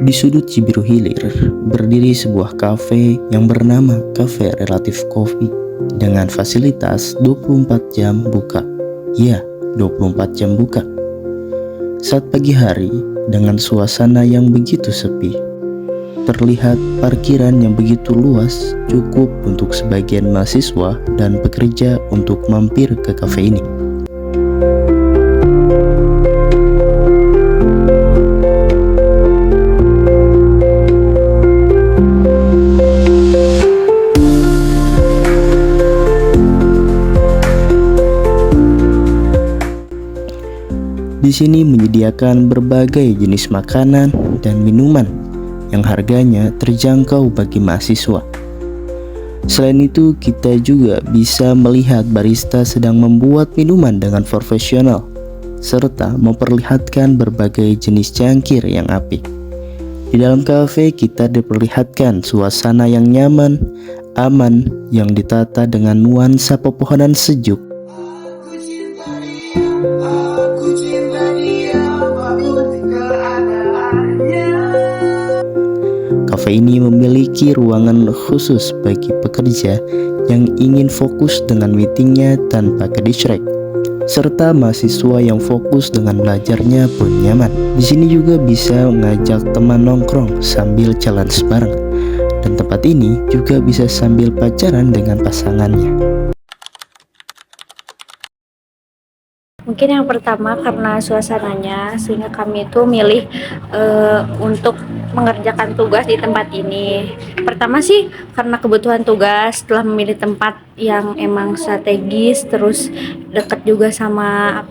Di sudut Cibiru Hilir berdiri sebuah kafe yang bernama Cafe Relative Coffee dengan fasilitas 24 jam buka. Ya, 24 jam buka. Saat pagi hari dengan suasana yang begitu sepi, terlihat parkiran yang begitu luas cukup untuk sebagian mahasiswa dan pekerja untuk mampir ke kafe ini. Di sini menyediakan berbagai jenis makanan dan minuman yang harganya terjangkau bagi mahasiswa. Selain itu, kita juga bisa melihat barista sedang membuat minuman dengan profesional, serta memperlihatkan berbagai jenis cangkir yang apik. Di dalam kafe kita diperlihatkan suasana yang nyaman, aman, yang ditata dengan nuansa pepohonan sejuk. Kafe ini memiliki ruangan khusus bagi pekerja yang ingin fokus dengan meetingnya tanpa ke-distract, serta mahasiswa yang fokus dengan belajarnya pun nyaman. Di sini juga bisa mengajak teman nongkrong sambil jalan bareng, dan tempat ini juga bisa sambil pacaran dengan pasangannya. Mungkin yang pertama karena suasananya, sehingga kami itu milih untuk mengerjakan tugas di tempat ini. Pertama sih karena kebutuhan tugas, setelah memilih tempat yang emang strategis, terus dekat juga sama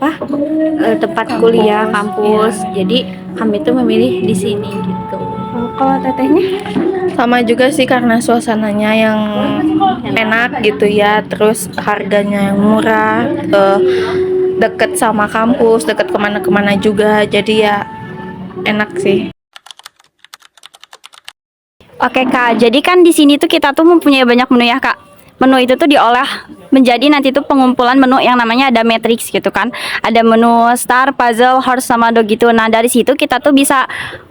tempat kuliah, kampus. Jadi kami tuh memilih di sini gitu. Kalau tetehnya? Sama juga sih, karena suasananya yang enak gitu ya, terus harganya yang murah, deket sama kampus, deket kemana-kemana juga, jadi ya enak sih. Oke Kak, jadi kan di sini tuh kita tuh mempunyai banyak menu ya Kak. Menu itu tuh diolah menjadi nanti tuh pengumpulan menu yang namanya ada matrix gitu kan. Ada menu star, puzzle, horse, sama dog gitu. Nah dari situ kita tuh bisa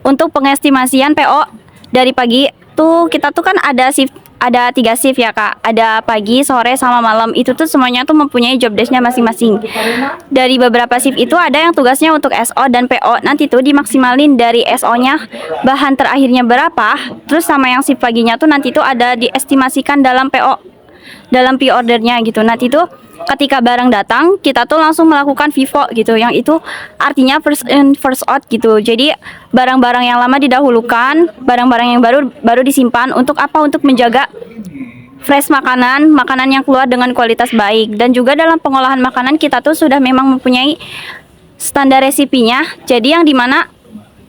untuk pengestimasian PO dari pagi tuh, kita tuh kan ada shift. Ada 3 shift ya Kak, ada pagi, sore, sama malam. Itu tuh semuanya tuh mempunyai job desk-nya masing-masing. Dari beberapa shift itu ada yang tugasnya untuk SO dan PO. Nanti tuh dimaksimalin dari SO-nya bahan terakhirnya berapa. Terus sama yang shift paginya tuh nanti tuh ada diestimasikan dalam PO, dalam P-ordernya gitu. Nanti tuh ketika barang datang, kita tuh langsung melakukan FIFO gitu. Yang itu artinya first in first out gitu. Jadi barang-barang yang lama didahulukan, barang-barang yang baru disimpan. Untuk apa? Untuk menjaga fresh makanan yang keluar dengan kualitas baik. Dan juga dalam pengolahan makanan kita tuh sudah memang mempunyai standar resipinya. Jadi yang dimana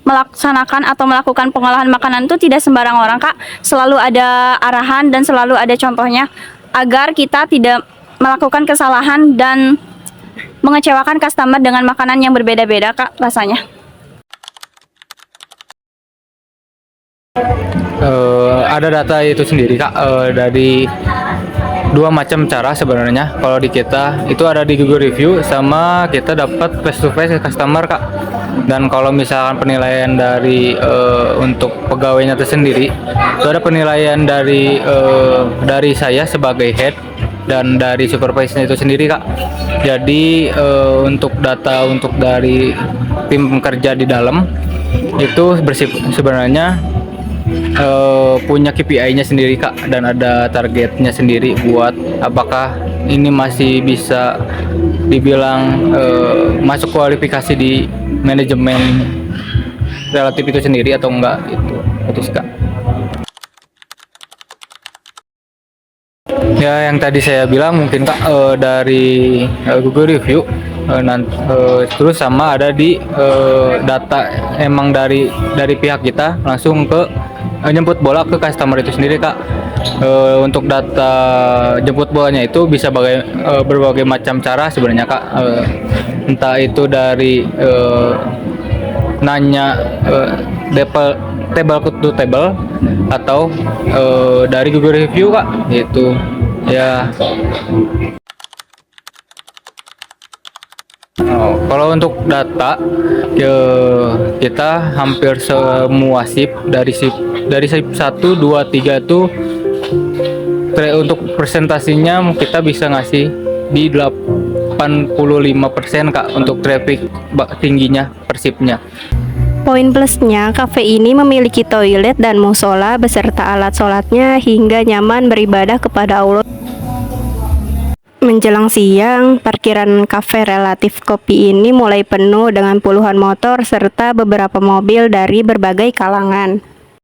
melaksanakan atau melakukan pengolahan makanan itu tidak sembarang orang Kak. Selalu ada arahan dan selalu ada contohnya, agar kita tidak melakukan kesalahan dan mengecewakan customer dengan makanan yang berbeda-beda Kak rasanya. Ada data itu sendiri Kak, dari dua macam cara sebenarnya. Kalau di kita itu ada di Google Review, sama kita dapat face to face customer Kak. Dan kalau misalkan penilaian dari untuk pegawainya tersendiri, itu ada penilaian dari saya sebagai head dan dari supervisor itu sendiri Kak. Jadi untuk data untuk dari tim kerja di dalam itu sebenarnya punya KPI-nya sendiri Kak, dan ada targetnya sendiri buat apakah ini masih bisa dibilang masuk kualifikasi di manajemen relatif itu sendiri atau enggak, itu sih Kak. Ya yang tadi saya bilang mungkin Kak, dari Google Review, terus sama ada di data emang dari pihak kita langsung ke jemput bola ke customer itu sendiri Kak. Untuk data jemput bolanya itu bisa berbagai macam cara sebenarnya Kak. Entah itu dari nanya table to table, atau dari Google Review Kak, gitu ya. Oh, kalau untuk data kita hampir semua sip dari sip 1, 2, 3 tuh untuk presentasinya kita bisa ngasih di 85% Kak untuk traffic tingginya per sipnya. Poin plusnya, kafe ini memiliki toilet dan musola beserta alat sholatnya hingga nyaman beribadah kepada Allah. Menjelang siang, parkiran kafe relatif kopi ini mulai penuh dengan puluhan motor serta beberapa mobil dari berbagai kalangan.